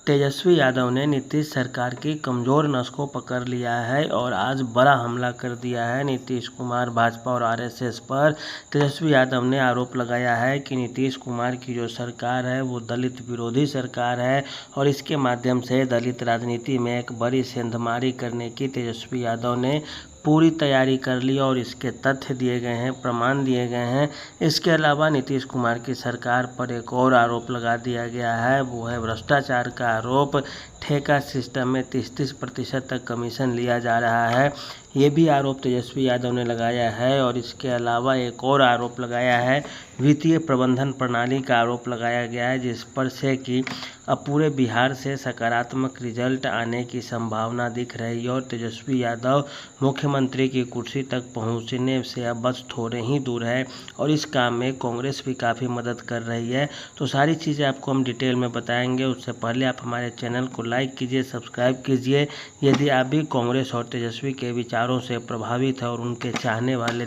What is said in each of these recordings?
तेजस्वी यादव ने नीतीश सरकार की कमज़ोर नस को पकड़ लिया है और आज बड़ा हमला कर दिया है नीतीश कुमार, भाजपा और आरएसएस पर। तेजस्वी यादव ने आरोप लगाया है कि नीतीश कुमार की जो सरकार है वो दलित विरोधी सरकार है और इसके माध्यम से दलित राजनीति में एक बड़ी सेंधमारी करने की तेजस्वी यादव ने पूरी तैयारी कर ली और इसके तथ्य दिए गए हैं, प्रमाण दिए गए हैं। इसके अलावा नीतीश कुमार की सरकार पर एक और आरोप लगा दिया गया है, वो है भ्रष्टाचार का आरोप। ठेका सिस्टम में 30-30% तक कमीशन लिया जा रहा है, ये भी आरोप तेजस्वी यादव ने लगाया है। और इसके अलावा एक और आरोप लगाया है, वित्तीय प्रबंधन प्रणाली का आरोप लगाया गया है, जिस पर से कि अब पूरे बिहार से सकारात्मक रिजल्ट आने की संभावना दिख रही है और तेजस्वी यादव मुख्यमंत्री की कुर्सी तक पहुंचने से अब बस थोड़े ही दूर है और इस काम में कांग्रेस भी काफ़ी मदद कर रही है। तो सारी चीज़ें आपको हम डिटेल में बताएंगे। उससे पहले आप हमारे चैनल को लाइक कीजिए, सब्सक्राइब कीजिए यदि आप भी कांग्रेस और तेजस्वी के विचारों से प्रभावित है और उनके चाहने वाले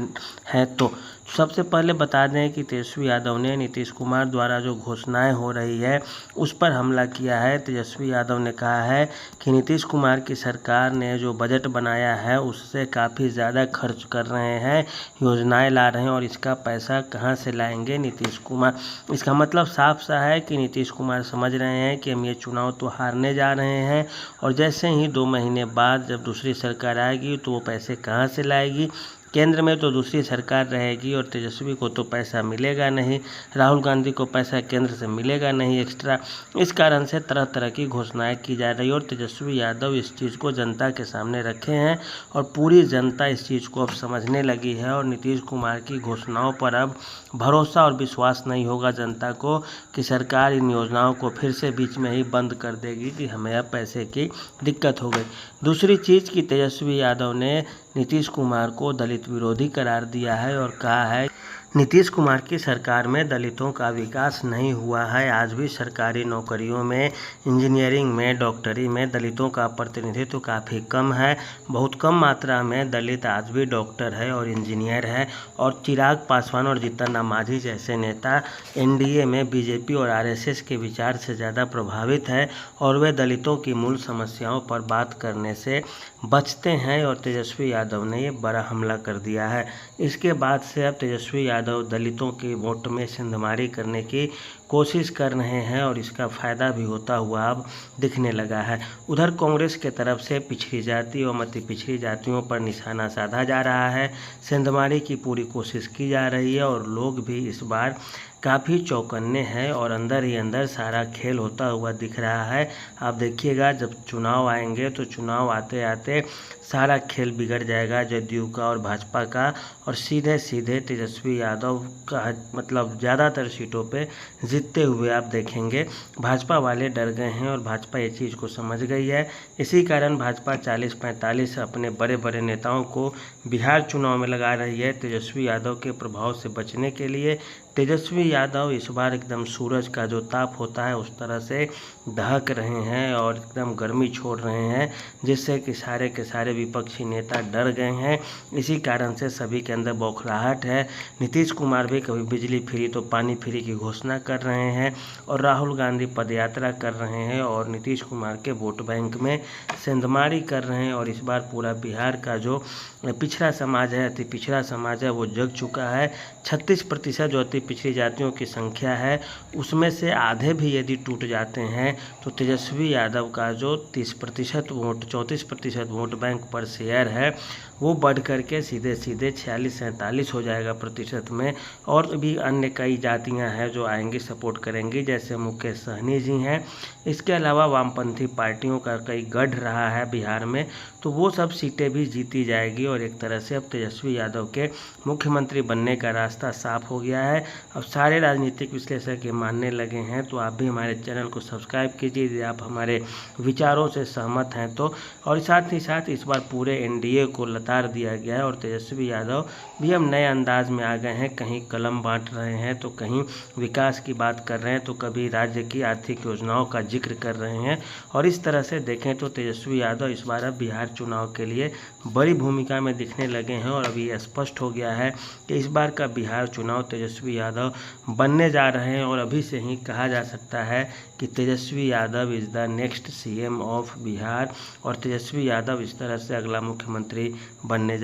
हैं। तो सबसे पहले बता दें कि तेजस्वी यादव ने नीतीश कुमार द्वारा जो घोषणाएं हो रही है उस पर हमला किया है। तेजस्वी यादव ने कहा है कि नीतीश कुमार की सरकार ने जो बजट बनाया है उससे काफ़ी ज़्यादा खर्च कर रहे हैं, योजनाएं ला रहे हैं और इसका पैसा कहां से लाएंगे नीतीश कुमार। इसका मतलब साफ सा है कि नीतीश कुमार समझ रहे हैं कि हम ये चुनाव तो हारने जा रहे हैं और जैसे ही 2 महीने बाद जब दूसरी सरकार आएगी तो वो पैसे कहां से लाएगी। केंद्र में तो दूसरी सरकार रहेगी और तेजस्वी को तो पैसा मिलेगा नहीं, राहुल गांधी को पैसा केंद्र से मिलेगा नहीं एक्स्ट्रा। इस कारण से तरह तरह की घोषणाएं की जा रही है और तेजस्वी यादव इस चीज़ को जनता के सामने रखे हैं और पूरी जनता इस चीज़ को अब समझने लगी है और नीतीश कुमार की घोषणाओं पर अब भरोसा और विश्वास नहीं होगा जनता को कि सरकार इन योजनाओं को फिर से बीच में ही बंद कर देगी कि हमें अब पैसे की दिक्कत हो गई। दूसरी चीज़ कि तेजस्वी यादव ने नीतीश कुमार को दलित विरोधी करार दिया है और कहा है नीतीश कुमार की सरकार में दलितों का विकास नहीं हुआ है। आज भी सरकारी नौकरियों में, इंजीनियरिंग में, डॉक्टरी में दलितों का प्रतिनिधित्व काफ़ी कम है। बहुत कम मात्रा में दलित आज भी डॉक्टर है और इंजीनियर है और चिराग पासवान और जीतन राम मांझी जैसे नेता एनडीए में बीजेपी और आरएसएस के विचार से ज़्यादा प्रभावित है और वे दलितों की मूल समस्याओं पर बात करने से बचते हैं और तेजस्वी यादव ने ये बड़ा हमला कर दिया है। इसके बाद से अब तेजस्वी यादव दलितों के वोट में सेंधमारी करने की कोशिश कर रहे हैं और इसका फ़ायदा भी होता हुआ अब दिखने लगा है। उधर कांग्रेस के तरफ से पिछड़ी जाति और अति पिछड़ी जातियों पर निशाना साधा जा रहा है, सेंधमारी की पूरी कोशिश की जा रही है और लोग भी इस बार काफ़ी चौकन्ने हैं और अंदर ही अंदर सारा खेल होता हुआ दिख रहा है। आप देखिएगा जब चुनाव आएंगे तो चुनाव आते आते सारा खेल बिगड़ जाएगा जदयू का और भाजपा का और सीधे सीधे तेजस्वी यादव का मतलब ज़्यादातर सीटों पे जीतते हुए आप देखेंगे। भाजपा वाले डर गए हैं और भाजपा ये चीज़ को समझ गई है। इसी कारण भाजपा 40-45 अपने बड़े बड़े नेताओं को बिहार चुनाव में लगा रही है तेजस्वी यादव के प्रभाव से बचने के लिए। तेजस्वी यादव इस बार एकदम सूरज का जो ताप होता है उस तरह से दहक रहे हैं और एकदम गर्मी छोड़ रहे हैं, जिससे कि सारे के सारे विपक्षी नेता डर गए हैं। इसी कारण से सभी के अंदर बौखलाहट है। नीतीश कुमार भी कभी बिजली फ्री तो पानी फ्री की घोषणा कर रहे हैं और राहुल गांधी पदयात्रा कर रहे हैं और नीतीश कुमार के वोट बैंक में सेंधमारी कर रहे हैं और इस बार पूरा बिहार का जो पिछड़ा समाज है, अति पिछड़ा समाज है, वो जग चुका है। 36% जो अति पिछड़ी जातियों की संख्या है उसमें से आधे भी यदि टूट जाते हैं तो तेजस्वी यादव का जो 30% वोट 34% वोट बैंक पर शेयर है वो बढ़ करके सीधे सीधे 46-47 हो जाएगा प्रतिशत में। और भी अन्य कई जातियां हैं जो आएंगी सपोर्ट करेंगी, जैसे मुकेश सहनी जी हैं। इसके अलावा वामपंथी पार्टियों का कई गढ़ रहा है बिहार में, तो वो सब सीटें भी जीती जाएगी और एक तरह से अब तेजस्वी यादव के मुख्यमंत्री बनने का रास्ता साफ हो गया है। अब सारे राजनीतिक विश्लेषक ये मानने लगे हैं। तो आप भी हमारे चैनल को सब्सक्राइब कीजिए यदि आप हमारे विचारों से सहमत हैं तो। और साथ ही साथ इस बार पूरे एनडीए को लताड़ दिया गया है और तेजस्वी यादव भी हम नए अंदाज में आ गए हैं। कहीं कलम बांट रहे हैं तो कहीं विकास की बात कर रहे हैं तो कभी राज्य की आर्थिक योजनाओं का जिक्र कर रहे हैं। और इस तरह से देखें तो तेजस्वी यादव इस बार अब बिहार चुनाव के लिए बड़ी भूमिका में दिखने लगे हैं और अभी स्पष्ट हो गया है कि इस बार का बिहार चुनाव तेजस्वी यादव बनने जा रहे हैं और अभी से ही कहा जा सकता है कि Tejashwi Yadav is the next CM of Bihar और तेजस्वी यादव इस तरह से अगला मुख्यमंत्री बनने जा